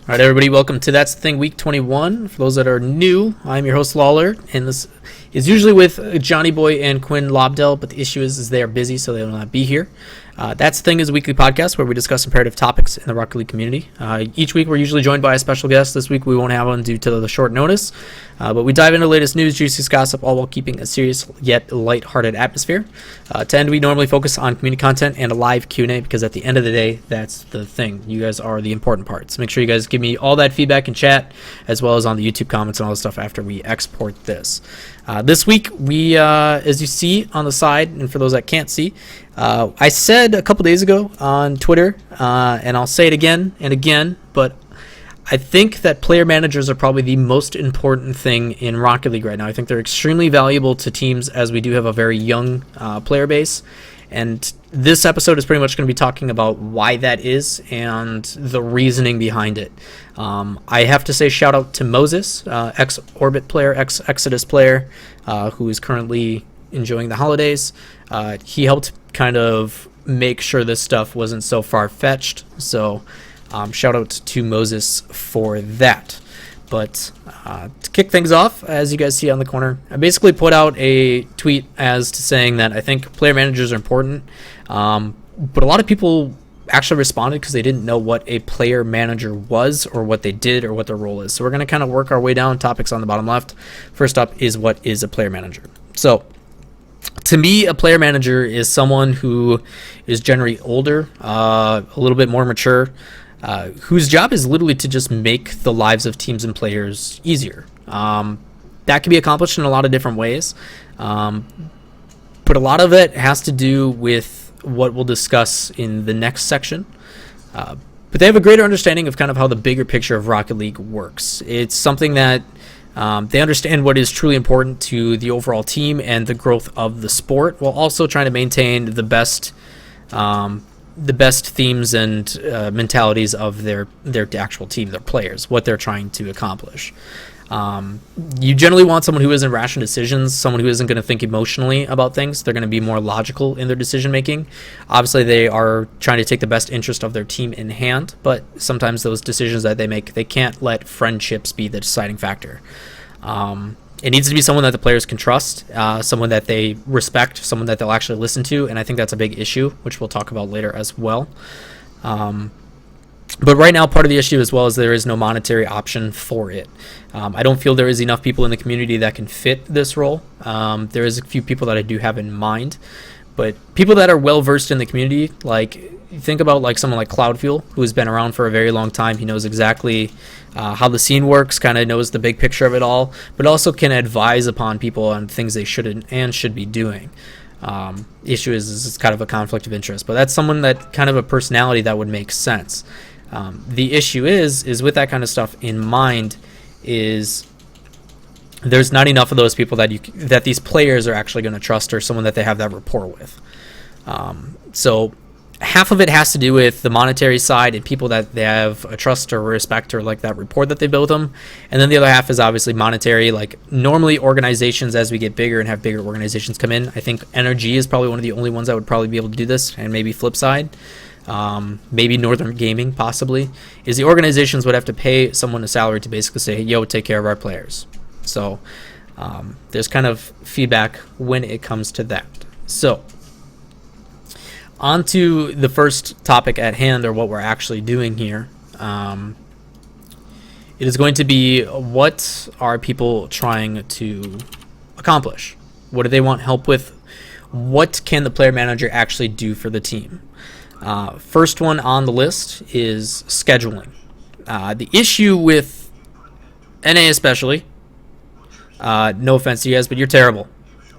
All right, everybody, welcome to That's the Thing Week 21. For those that are new, I'm your host, Lawler, and this is usually with Johnny Boy and Quinn Lobdell, but the issue is they are busy, so they will not be here. That's the Thing is a weekly podcast where we discuss imperative topics in the Rocket League community. Each week, we're usually joined by a special guest. This week, we won't have one due to the short notice, but we dive into the latest news, juicy gossip, all while keeping a serious yet lighthearted atmosphere. To end, we normally focus on community content and a live Q&A because at the end of the day, that's the thing. You guys are the important parts. Make sure you guys give me all that feedback in chat, as well as on the YouTube comments and all the stuff after we export this. This week, we, as you see on the side, and for those that can't see, I said a couple days ago on Twitter, and I'll say it again and again, but I think that player managers are probably the most important thing in Rocket League right now. I think they're extremely valuable to teams as we do have a very young player base. And this episode is pretty much going to be talking about why that is and the reasoning behind it. I have to say shout out to Moses, ex-Orbit player, ex-Exodus player, who is currently enjoying the holidays. He helped kind of make sure this stuff wasn't so far-fetched. So shout out to Moses for that. But to kick things off, as you guys see on the corner, I basically put out a tweet as to saying that I think player managers are important. But a lot of people actually responded because they didn't know what a player manager was or what they did or what their role is. So we're going to kind of work our way down topics on the bottom left. First up is what is a player manager. So to me, a player manager is someone who is generally older, a little bit more mature, whose job is literally to just make the lives of teams and players easier. That can be accomplished in a lot of different ways, but a lot of it has to do with what we'll discuss in the next section. But they have a greater understanding of kind of how the bigger picture of Rocket League works. It's something that they understand what is truly important to the overall team and the growth of the sport, while also trying to maintain the best themes and mentalities of their actual team, their players, what they're trying to accomplish. You generally want someone who isn't rash in decisions, someone who isn't going to think emotionally about things. They're going to be more logical in their decision making. Obviously, they are trying to take the best interest of their team in hand, but sometimes those decisions that they make, they can't let friendships be the deciding factor. It needs to be someone that the players can trust, someone that they respect, someone that they'll actually listen to, and I think that's a big issue, which we'll talk about later as well. But right now, part of the issue as well is there is no monetary option for it. I don't feel there is enough people in the community that can fit this role. There is a few people that I do have in mind, but people that are well versed in the community, like think about like someone like Cloudfuel, who has been around for a very long time. He knows exactly how the scene works, kind of knows the big picture of it all, but also can advise upon people on things they should and should be doing. Issue is it's kind of a conflict of interest, but that's someone that kind of a personality that would make sense. The issue is with that kind of stuff in mind is there's not enough of those people that these players are actually going to trust or someone that they have that rapport with. So half of it has to do with the monetary side and people that they have a trust or respect or like that rapport that they build them. And then the other half is obviously monetary. Like normally organizations, as we get bigger and have bigger organizations come in, I think NRG is probably one of the only ones that would probably be able to do this, and maybe Flipside. Maybe Northern Gaming possibly, is the organizations would have to pay someone a salary to basically say, yo, take care of our players. So there's kind of feedback when it comes to that. So on to the first topic at hand, or what we're actually doing here. It is going to be, what are people trying to accomplish? What do they want help with? What can the player manager actually do for the team? First one on the list is scheduling. The issue with NA especially, no offense to you guys, but you're terrible.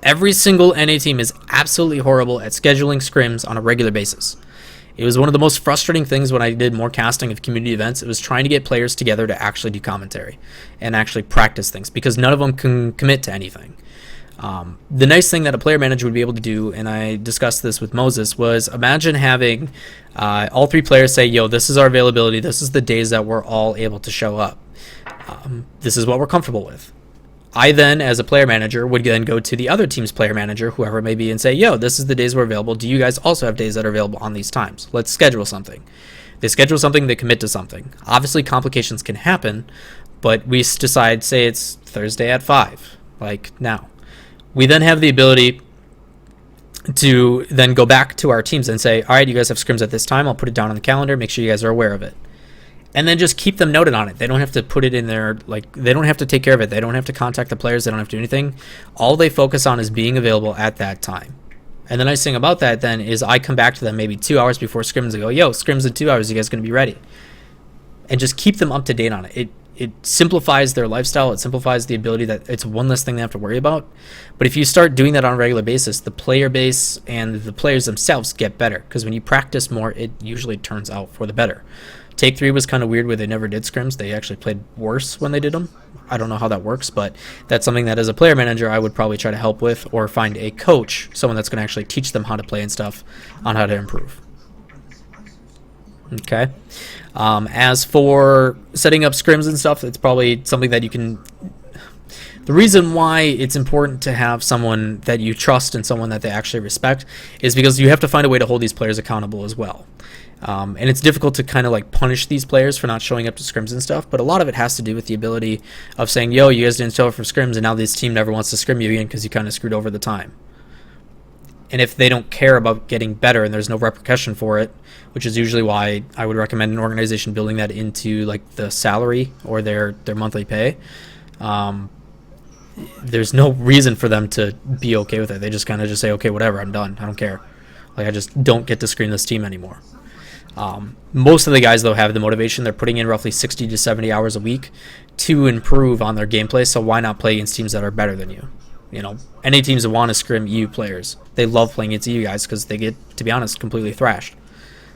Every single NA team is absolutely horrible at scheduling scrims on a regular basis. It was one of the most frustrating things when I did more casting of community events. It was trying to get players together to actually do commentary and actually practice things, because none of them can commit to anything. The nice thing that a player manager would be able to do, and I discussed this with Moses, was imagine having all three players say, yo, this is our availability, this is the days that we're all able to show up. This is what we're comfortable with. I then, as a player manager, would then go to the other team's player manager, whoever it may be, and say, yo, this is the days we're available. Do you guys also have days that are available on these times? Let's schedule something. They schedule something, they commit to something. Obviously, complications can happen, but we decide, say it's Thursday at 5, like now. We then have the ability to then go back to our teams and say, all right, you guys have scrims at this time. I'll put it down on the calendar. Make sure you guys are aware of it. And then just keep them noted on it. They don't have to put it in there. Like, they don't have to take care of it. They don't have to contact the players. They don't have to do anything. All they focus on is being available at that time. And the nice thing about that then is I come back to them maybe 2 hours before scrims and go, yo, scrims in 2 hours. You guys going to be ready? And just keep them up to date on it. It simplifies their lifestyle. It simplifies the ability that it's one less thing they have to worry about. But if you start doing that on a regular basis, the player base and the players themselves get better, because when you practice more, it usually turns out for the better. Take 3 was kind of weird where they never did scrims. They actually played worse when they did them. I don't know how that works, but that's something that as a player manager I would probably try to help with, or find a coach, someone that's going to actually teach them how to play and stuff, on how to improve. Okay. As for setting up scrims and stuff, it's probably something that you can... The reason why it's important to have someone that you trust and someone that they actually respect is because you have to find a way to hold these players accountable as well. And it's difficult to kind of like punish these players for not showing up to scrims and stuff, but a lot of it has to do with the ability of saying, yo, you guys didn't show up for scrims, and now this team never wants to scrim you again because you kind of screwed over the time. And if they don't care about getting better and there's no repercussion for it, which is usually why I would recommend an organization building that into like the salary or their monthly pay, there's no reason for them to be okay with it. They just kind of just say, okay, whatever, I'm done. I don't care. Like, I just don't get to screen this team anymore. Most of the guys, though, have the motivation. They're putting in roughly 60 to 70 hours a week to improve on their gameplay, so why not play against teams that are better than you? You know, any teams that want to scrim EU players, they love playing against EU guys because they get, to be honest, completely thrashed.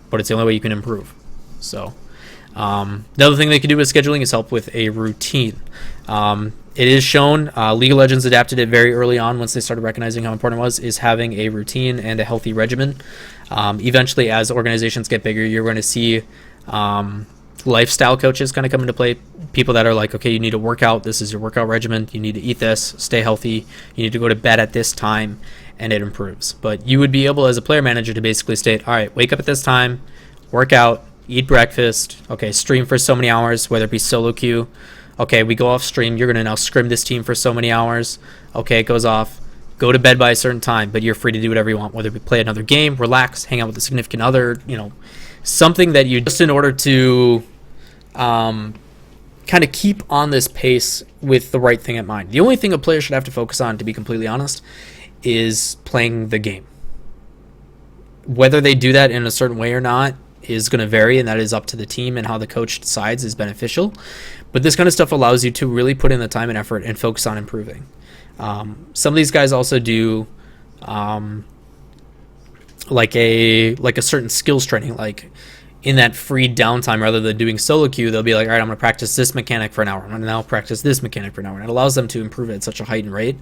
But it's the only way you can improve. So, the other thing they can do with scheduling is help with a routine. It is shown, League of Legends adapted it very early on once they started recognizing how important it was, is having a routine and a healthy regimen. Eventually, as organizations get bigger, you're going to see lifestyle coaches kind of come into play. People that are like, okay, you need to work out. This is your workout regimen. You need to eat this, stay healthy. You need to go to bed at this time, and it improves. But you would be able, as a player manager, to basically state, all right, wake up at this time, work out, eat breakfast, okay, stream for so many hours, whether it be solo queue. Okay, we go off stream. You're going to now scrim this team for so many hours. Okay, it goes off. Go to bed by a certain time, but you're free to do whatever you want, whether we play another game, relax, hang out with a significant other, you know, something that you just in order to kind of keep on this pace with the right thing in mind. The only thing a player should have to focus on, to be completely honest, is playing the game. Whether they do that in a certain way or not is going to vary, and that is up to the team, and how the coach decides is beneficial. But this kind of stuff allows you to really put in the time and effort and focus on improving. Some of these guys also do like a certain skills training, like in that free downtime, rather than doing solo queue, they'll be like, all right, I'm going to practice this mechanic for an hour. I'm going to now practice this mechanic for an hour. And it allows them to improve at such a heightened rate.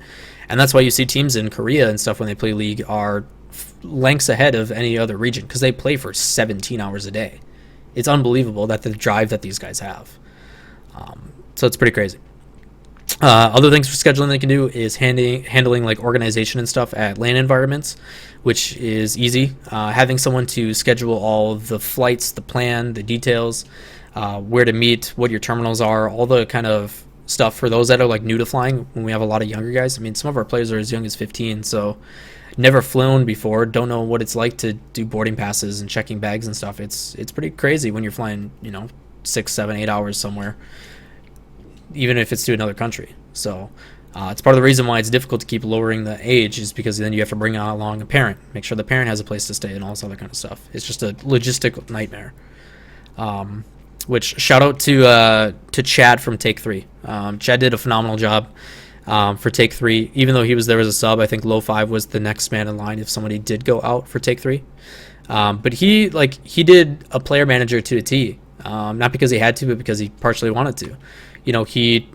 And that's why you see teams in Korea and stuff when they play League are lengths ahead of any other region, because they play for 17 hours a day. It's unbelievable that the drive that these guys have. So it's pretty crazy. Other things for scheduling they can do is handling like organization and stuff at LAN environments, which is easy. Having someone to schedule all the flights, the plan, the details, where to meet, what your terminals are, all the kind of stuff for those that are like new to flying. When we have a lot of younger guys, I mean, some of our players are as young as 15, so never flown before, don't know what it's like to do boarding passes and checking bags and stuff. It's pretty crazy when you're flying, 6, 7, 8 hours somewhere, even if it's to another country. So it's part of the reason why it's difficult to keep lowering the age, is because then you have to bring along a parent, make sure the parent has a place to stay and all this other kind of stuff. It's just a logistical nightmare. Which shout out to Chad from Take 3. Chad did a phenomenal job for Take 3. Even though he was there as a sub, I think Low 5 was the next man in line if somebody did go out for Take 3. But he did a player manager to a T. Not because he had to, but because he partially wanted to. He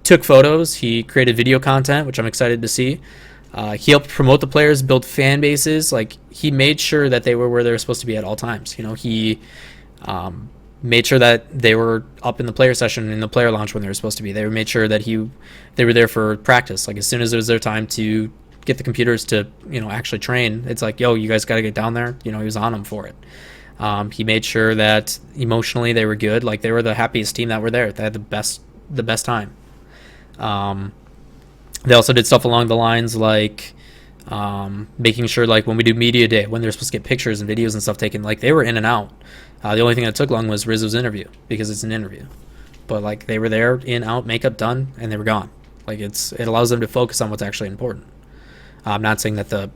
took photos, he created video content, which I'm excited to see. He helped promote the players, build fan bases. Like, he made sure that they were where they were supposed to be at all times. He made sure that they were up in the player session, in the player lounge when they were supposed to be. They made sure that they were there for practice. Like, as soon as it was their time to get the computers to actually train, it's like, yo, you guys got to get down there. He was on them for it. He made sure that emotionally they were good. Like, they were the happiest team that were there. They had the best time. They also did stuff along the lines like making sure, like, when we do media day, when they're supposed to get pictures and videos and stuff taken, like, they were in and out. The only thing that took long was Rizzo's interview, because it's an interview. But, like, they were there, in, out, makeup done, and they were gone. Like, it allows them to focus on what's actually important. I'm not saying that the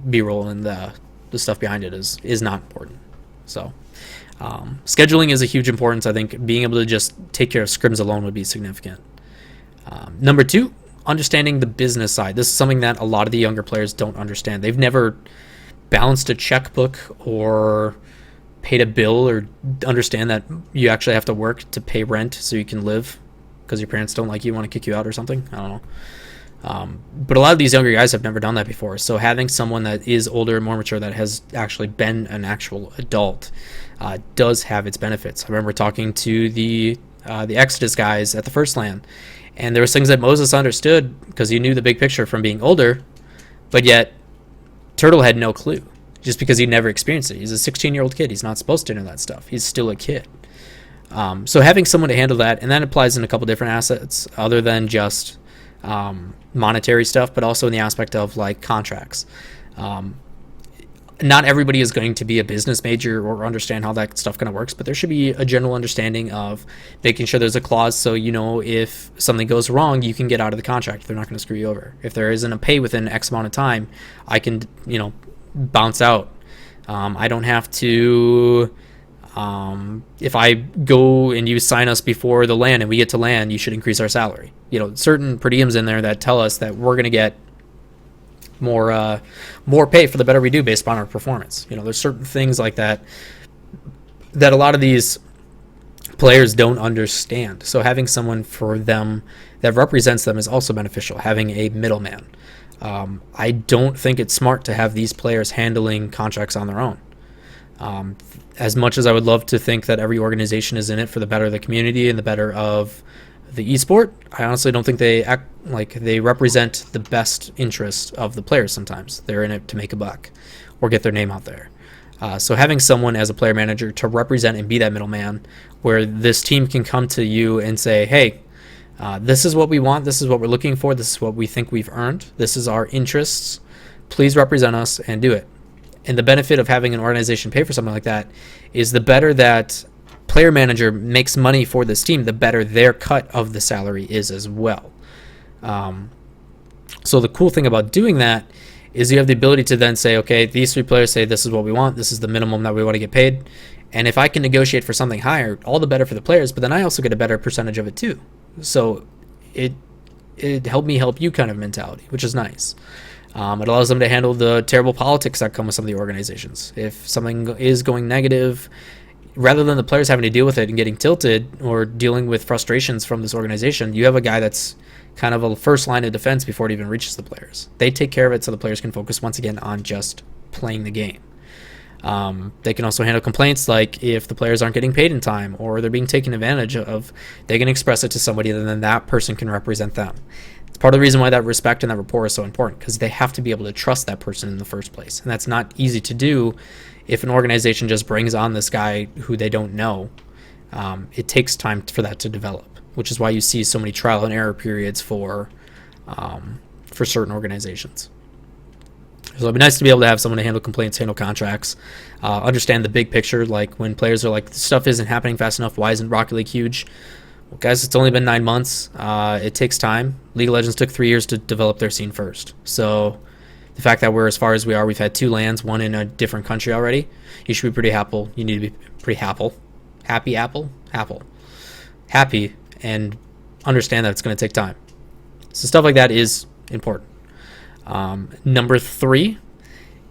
B-roll and the stuff behind it is not important. So scheduling is a huge importance. I think being able to just take care of scrims alone would be significant. Number 2, understanding the business side. This is something that a lot of the younger players don't understand. They've never balanced a checkbook or paid a bill, or understand that you actually have to work to pay rent so you can live, because your parents don't like you, want to kick you out or something. I don't know. But a lot of these younger guys have never done that before. So having someone that is older and more mature, that has actually been an actual adult, does have its benefits. I remember talking to the Exodus guys at the first LAN, and there was things that Moses understood because he knew the big picture from being older, but yet Turtle had no clue, just because he never experienced it. He's a 16-year-old kid. He's not supposed to know that stuff. He's still a kid. So having someone to handle that, and that applies in a couple different assets other than just monetary stuff, but also in the aspect of, like, contracts. Not everybody is going to be a business major or understand how that stuff kind of works, but there should be a general understanding of making sure there's a clause, so if something goes wrong, you can get out of the contract. They're not going to screw you over. If there isn't a pay within X amount of time, I can bounce out. I don't have to. If I go and you sign us before the LAN and we get to LAN, you should increase our salary. Certain per diems in there that tell us that we're going to get more pay for the better we do based upon our performance. There's certain things like that a lot of these players don't understand. So having someone for them that represents them is also beneficial, having a middleman. I don't think it's smart to have these players handling contracts on their own. As much as I would love to think that every organization is in it for the better of the community and the better of the esport, I honestly don't think they act like they represent the best interest of the players. Sometimes they're in it to make a buck or get their name out there. So having someone as a player manager to represent and be that middleman, where this team can come to you and say, hey, this is what we want, this is what we're looking for, this is what we think we've earned, this is our interests, please represent us and do it. And the benefit of having an organization pay for something like that is the better that player manager makes money for this team, the better their cut of the salary is as well. So the cool thing about doing that is you have the ability to then say, okay, these 3 players say this is what we want, this is the minimum that we want to get paid. And if I can negotiate for something higher, all the better for the players, but then I also get a better percentage of it too. So it helped me help you kind of mentality, which is nice. It allows them to handle the terrible politics that come with some of the organizations. If something is going negative, rather than the players having to deal with it and getting tilted or dealing with frustrations from this organization, you have a guy that's kind of a first line of defense before it even reaches the players. They take care of it so the players can focus once again on just playing the game. They can also handle complaints, like if the players aren't getting paid in time or they're being taken advantage of, they can express it to somebody and then that person can represent them. It's part of the reason why that respect and that rapport is so important, because they have to be able to trust that person in the first place. And that's not easy to do if an organization just brings on this guy who they don't know. It takes time for that to develop, which is why you see so many trial and error periods for certain organizations. So it'd be nice to be able to have someone to handle complaints, handle contracts, understand the big picture. Like when players are like, stuff isn't happening fast enough, why isn't Rocket League huge? Well, guys, it's only been 9 months. It takes time. League of Legends took 3 years to develop their scene first. So the fact that we're as far as we are, we've had 2 lands, one in a different country already. You should be pretty happy. You need to be pretty happy, and understand that it's going to take time. So stuff like that is important. Number 3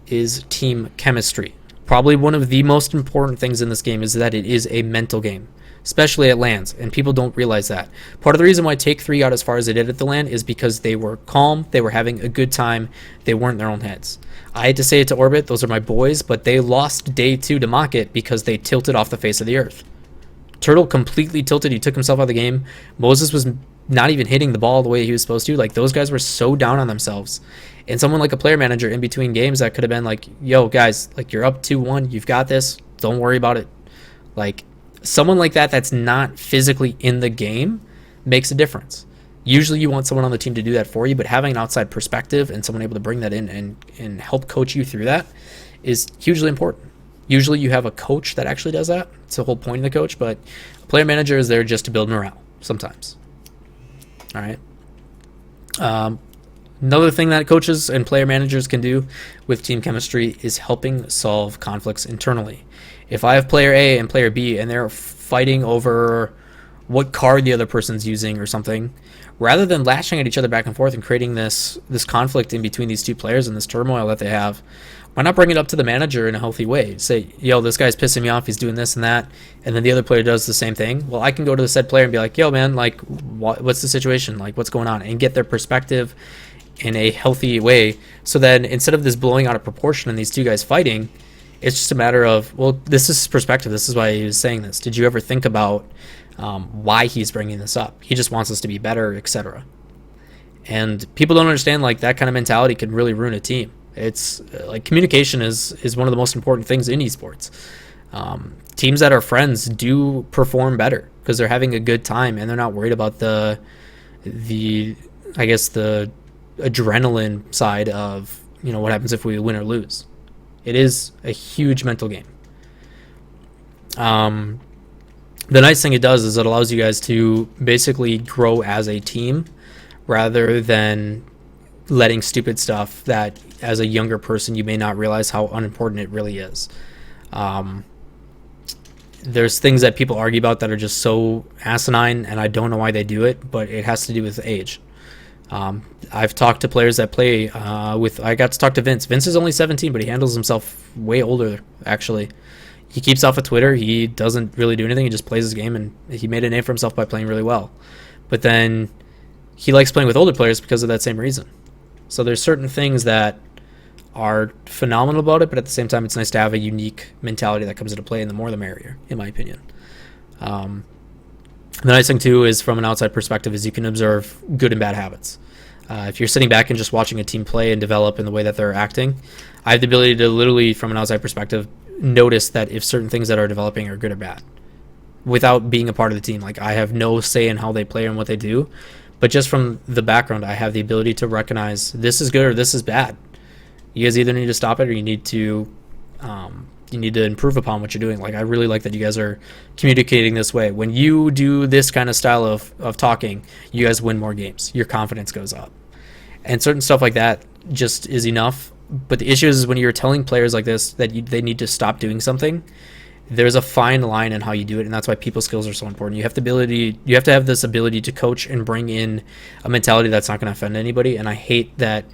is team chemistry. Probably one of the most important things in this game is that it is a mental game, especially at LANs, and people don't realize that. Part of the reason why Take 3 got as far as they did at the LAN is because they were calm, they were having a good time, they weren't in their own heads. I hate to say it to Orbit, those are my boys, but they lost day 2 to Mocket because they tilted off the face of the earth. Turtle completely tilted, he took himself out of the game. Moses was not even hitting the ball the way he was supposed to. Like, those guys were so down on themselves. And someone like a player manager in between games that could have been like, yo, guys, like, you're up 2-1, you've got this, Don't worry about it. Like, someone like that that's not physically in the game makes a difference. Usually you want someone on the team to do that for you, but having an outside perspective and someone able to bring that in and help coach you through that is hugely important. Usually you have a coach that actually does that. It's the whole point of the coach, but a player manager is there just to build morale sometimes. All right. Another thing that coaches and player managers can do with team chemistry is helping solve conflicts internally. If I have player A and player B and they're fighting over what card the other person's using or something, rather than lashing at each other back and forth and creating this conflict in between these two players and this turmoil that they have, why not bring it up to the manager in a healthy way? Say, yo, this guy's pissing me off, he's doing this and that, and then the other player does the same thing. Well, I can go to the said player and be like, yo, man, like, what's the situation? Like, what's going on? And get their perspective in a healthy way. So then instead of this blowing out of proportion and these two guys fighting, it's just a matter of, well, this is his perspective. This is why he was saying this. Did you ever think about why he's bringing this up? He just wants us to be better, etc. And people don't understand, like, that kind of mentality can really ruin a team. It's like communication is one of the most important things in esports. Teams that are friends do perform better because they're having a good time and they're not worried about the I guess the adrenaline side of, you know, what happens if we win or lose. It is a huge mental game. The nice thing it does is it allows you guys to basically grow as a team rather than letting stupid stuff that as a younger person you may not realize how unimportant it really is. There's things that people argue about that are just so asinine, and I don't know why they do it, but it has to do with age. I've talked to players that play I got to talk to Vince. Vince is only 17, but he handles himself way older, actually. He keeps off of Twitter. He doesn't really do anything. He just plays his game, and he made a name for himself by playing really well. But then he likes playing with older players because of that same reason. So there's certain things that are phenomenal about it, but at the same time, it's nice to have a unique mentality that comes into play, and the more the merrier, in my opinion. The nice thing, too, is from an outside perspective is you can observe good and bad habits. If you're sitting back and just watching a team play and develop in the way that they're acting, I have the ability to literally, from an outside perspective, notice that if certain things that are developing are good or bad without being a part of the team. Like, I have no say in how they play and what they do, but just from the background, I have the ability to recognize this is good or this is bad. You guys either need to stop it or you need to improve upon what you're doing. Like, I really like that you guys are communicating this way. When you do this kind of style of talking, you guys win more games. Your confidence goes up. And certain stuff like that just is enough. But the issue is when you're telling players like this that they need to stop doing something, there's a fine line in how you do it, and that's why people skills are so important. You have to have this ability to coach and bring in a mentality that's not going to offend anybody. And I hate that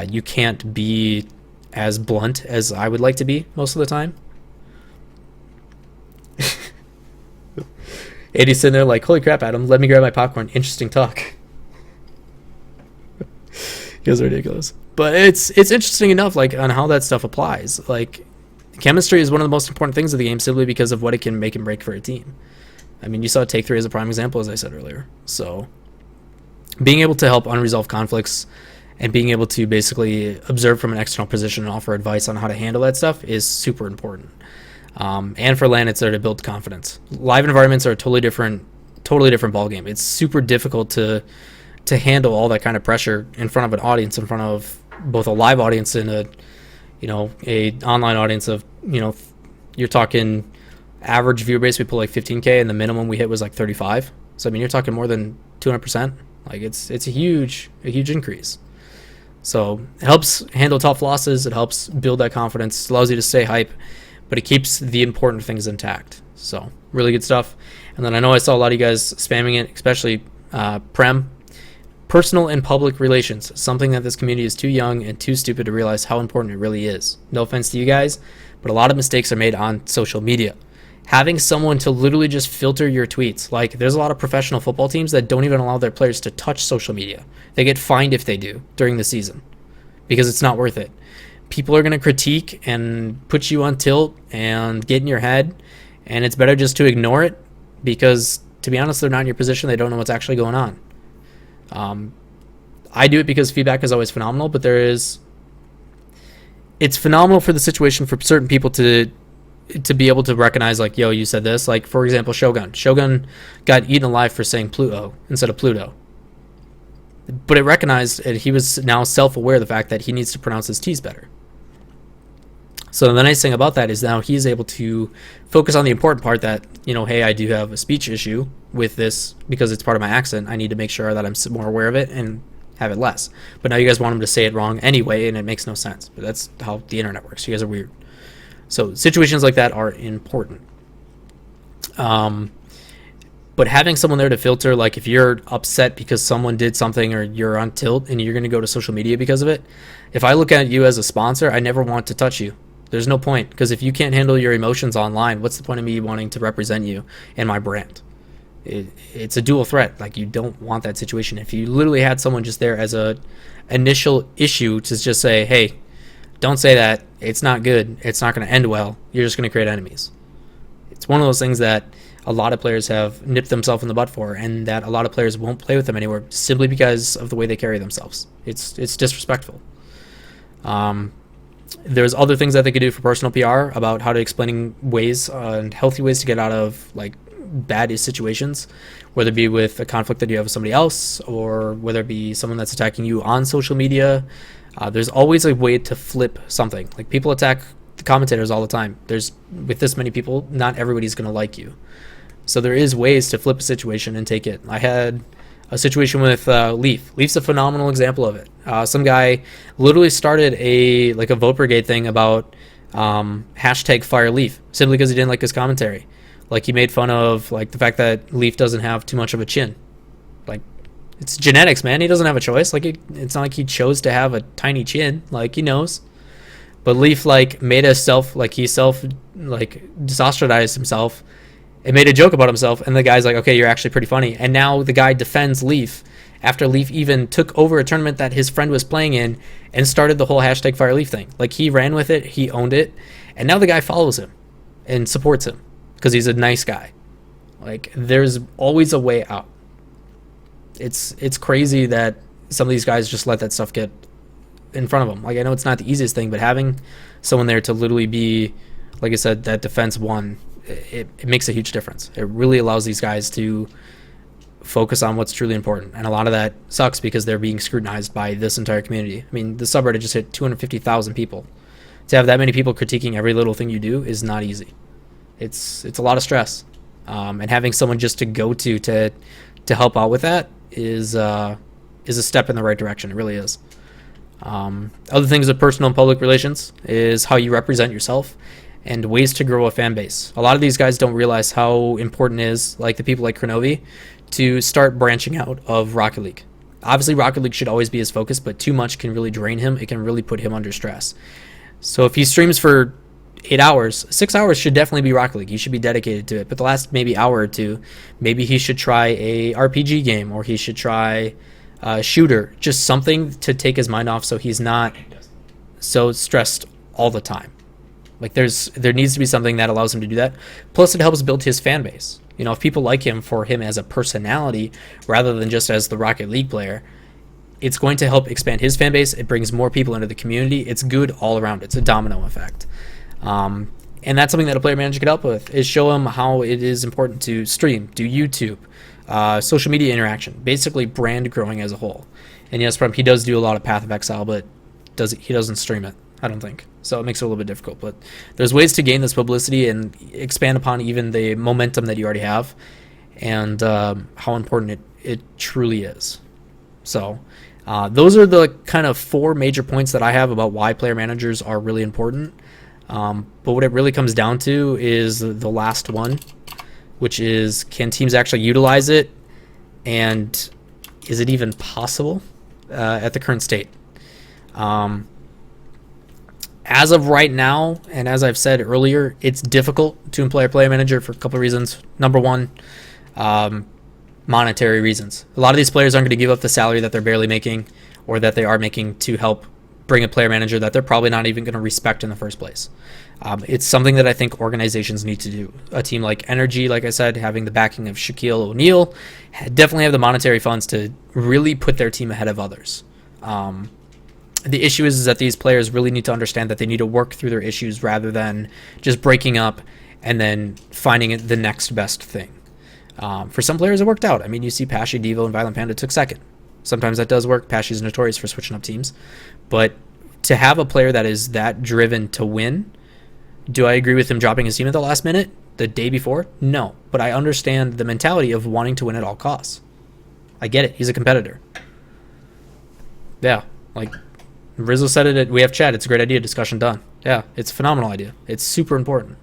you can't be as blunt as I would like to be most of the time. Eddie's sitting there like, holy crap, Adam, let me grab my popcorn. Interesting talk. It was ridiculous. But it's interesting enough, like, on how that stuff applies. Like, chemistry is one of the most important things of the game simply because of what it can make and break for a team. I mean, you saw Take 3 as a prime example, as I said earlier. So being able to help unresolved conflicts and being able to basically observe from an external position and offer advice on how to handle that stuff is super important. And for LAN, it's there to build confidence. Live environments are a totally different ballgame. It's super difficult to handle all that kind of pressure in front of an audience, in front of both a live audience and a online audience of, you're talking average viewer base, we put like 15K, and the minimum we hit was like 35. So I mean, you're talking more than 200%. Like, it's a huge increase. So it helps handle tough losses. It helps build that confidence. It allows you to stay hype, but it keeps the important things intact. So really good stuff. And then I know I saw a lot of you guys spamming it, especially Prem. Personal and public relations, something that this community is too young and too stupid to realize how important it really is. No offense to you guys, but a lot of mistakes are made on social media. Having someone to literally just filter your tweets. Like, there's a lot of professional football teams that don't even allow their players to touch social media. They get fined if they do during the season because it's not worth it. People are going to critique and put you on tilt and get in your head, and it's better just to ignore it because, to be honest, they're not in your position. They don't know what's actually going on. I do it because feedback is always phenomenal, but it's phenomenal for the situation for certain people to to be able to recognize, like, yo, you said this. Like, for example, Shogun got eaten alive for saying Pluto instead of Pluto, but it recognized, and he was now self-aware of the fact that he needs to pronounce his T's better. So the nice thing about that is now he's able to focus on the important part, that, you know, hey, I do have a speech issue with this because it's part of my accent. I need to make sure that I'm more aware of it and have it less. But now you guys want him to say it wrong anyway, and it makes no sense. But that's how the internet works. You guys are weird. So situations like that are important. But having someone there to filter, like if you're upset because someone did something or you're on tilt and you're going to go to social media because of it, if I look at you as a sponsor, I never want to touch you. There's no point, because if you can't handle your emotions online, what's the point of me wanting to represent you and my brand? It's a dual threat. Like, you don't want that situation. If you literally had someone just there as a initial issue to just say, hey, don't say that, it's not good, it's not going to end well, you're just going to create enemies. It's one of those things that a lot of players have nipped themselves in the butt for, and that a lot of players won't play with them anymore simply because of the way they carry themselves. It's disrespectful. There's other things that they could do for personal PR about how to explaining ways and healthy ways to get out of, like, bad situations, whether it be with a conflict that you have with somebody else, or whether it be someone that's attacking you on social media. There's always a way to flip something. Like, people attack the commentators all the time. With this many people, not everybody's going to like you. So there is ways to flip a situation and take it. I had a situation with Leaf. Leaf's a phenomenal example of it. Some guy literally started a vote brigade thing about hashtag fire Leaf, simply because he didn't like his commentary. Like, he made fun of, like, the fact that Leaf doesn't have too much of a chin. Like, it's genetics, man. He doesn't have a choice. Like, it's not like he chose to have a tiny chin. Like, he knows. But Leaf, like, made disostracized himself and made a joke about himself, and the guy's like, okay, you're actually pretty funny. And now the guy defends Leaf after Leaf even took over a tournament that his friend was playing in and started the whole hashtag fire Leaf thing. Like, he ran with it, he owned it, and now the guy follows him and supports him because he's a nice guy. Like, there's always a way out. It's crazy that some of these guys just let that stuff get in front of them. Like, I know it's not the easiest thing, but having someone there to literally be, like I said, that defense one, it makes a huge difference. It really allows these guys to focus on what's truly important. And a lot of that sucks because they're being scrutinized by this entire community. I mean, the subreddit just hit 250,000 people. To have that many people critiquing every little thing you do is not easy. It's a lot of stress. And having someone just to go to help out with that is a step in the right direction. It really is. Other things with personal and public relations is how you represent yourself and ways to grow a fan base. A lot of these guys don't realize how important it is, like the people like Kronovi, to start branching out of Rocket League. Obviously, Rocket League should always be his focus, but too much can really drain him. It can really put him under stress. So if he streams for 8 hours, 6 hours should definitely be Rocket League. He should be dedicated to it. But the last maybe hour or two, maybe he should try a RPG game, or he should try a shooter, just something to take his mind off so he's not so stressed all the time. Like, there needs to be something that allows him to do that. Plus, it helps build his fan base. You know, if people like him for him as a personality rather than just as the Rocket League player, it's going to help expand his fan base. It brings more people into the community. It's good all around. It's a domino effect. And that's something that a player manager could help with, is show him how it is important to stream, do YouTube, social media interaction, basically brand growing as a whole. And yes, he does do a lot of Path of Exile, but he doesn't stream it, I don't think. So it makes it a little bit difficult. But there's ways to gain this publicity and expand upon even the momentum that you already have, and how important it truly is. So those are the kind of 4 major points that I have about why player managers are really important. But what it really comes down to is the last one, which is, can teams actually utilize it, and is it even possible at the current state? As of right now, and as I've said earlier, it's difficult to employ a player manager for a couple of reasons. Number one, monetary reasons. A lot of these players aren't going to give up the salary that they're barely making, or that they are making, to help bring a player manager that they're probably not even going to respect in the first place. It's something that I think organizations need to do. A team like Energy, like I said, having the backing of Shaquille O'Neal, definitely have the monetary funds to really put their team ahead of others. The issue is that these players really need to understand that they need to work through their issues rather than just breaking up and then finding the next best thing. For some players, it worked out. I mean, you see Pashy, Devo, and Violent Panda took second. Sometimes that does work. Pashy's notorious for switching up teams. But to have a player that is that driven to win, do I agree with him dropping his team at the last minute the day before? No. But I understand the mentality of wanting to win at all costs. I get it. He's a competitor. Yeah. Like Rizzo said it, we have chat. It's a great idea. Discussion done. Yeah. It's a phenomenal idea. It's super important.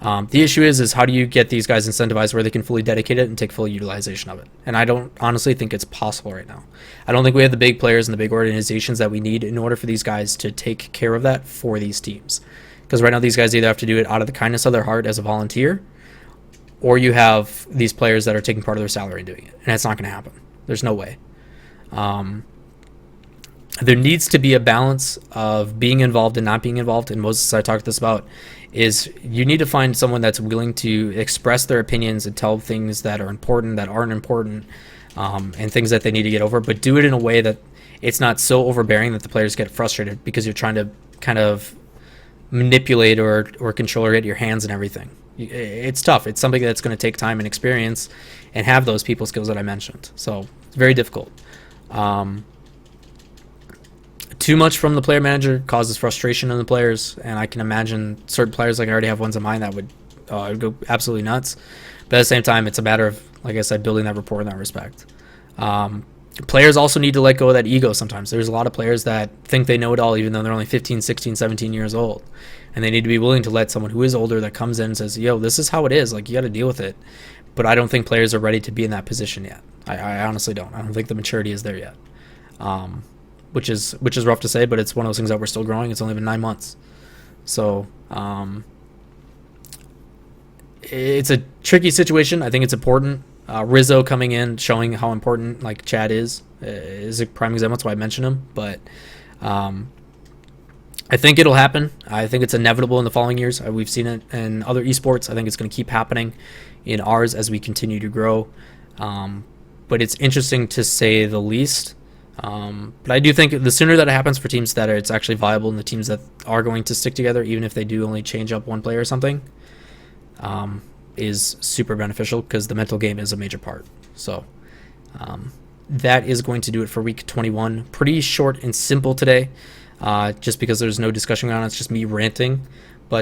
The issue is how do you get these guys incentivized where they can fully dedicate it and take full utilization of it? And I don't honestly think it's possible right now. I don't think we have the big players and the big organizations that we need in order for these guys to take care of that for these teams. Because right now these guys either have to do it out of the kindness of their heart as a volunteer, or you have these players that are taking part of their salary and doing it. And it's not going to happen. There's no way. There needs to be a balance of being involved and not being involved. And Moses, I talked this about, is you need to find someone that's willing to express their opinions and tell things that are important, that aren't important, and things that they need to get over, but do it in a way that it's not so overbearing that the players get frustrated because you're trying to kind of manipulate or control or get your hands and everything. It's tough. It's something that's going to take time and experience and have those people skills that I mentioned. So it's very difficult. Too much from the player manager causes frustration in the players, and I can imagine certain players, like I already have ones in mind, that would go absolutely nuts. But at the same time, it's a matter of, like I said, building that rapport in that respect. Players also need to let go of that ego sometimes. There's a lot of players that think they know it all, even though they're only 15, 16, 17 years old. And they need to be willing to let someone who is older that comes in and says, yo, this is how it is. Like, you got to deal with it. But I don't think players are ready to be in that position yet. I honestly don't. I don't think the maturity is there yet. Which is rough to say, but it's one of those things that we're still growing. It's only been 9 months. So it's a tricky situation. I think it's important. Rizzo coming in, showing how important like Chad is a prime example. That's why I mentioned him. But I think it'll happen. I think it's inevitable in the following years. We've seen it in other esports. I think it's going to keep happening in ours as we continue to grow. But it's interesting to say the least. But I do think the sooner that it happens for teams that it's actually viable and the teams that are going to stick together, even if they do only change up one player or something, is super beneficial because the mental game is a major part. So that is going to do it for week 21. Pretty short and simple today, just because there's no discussion on it. It's just me ranting.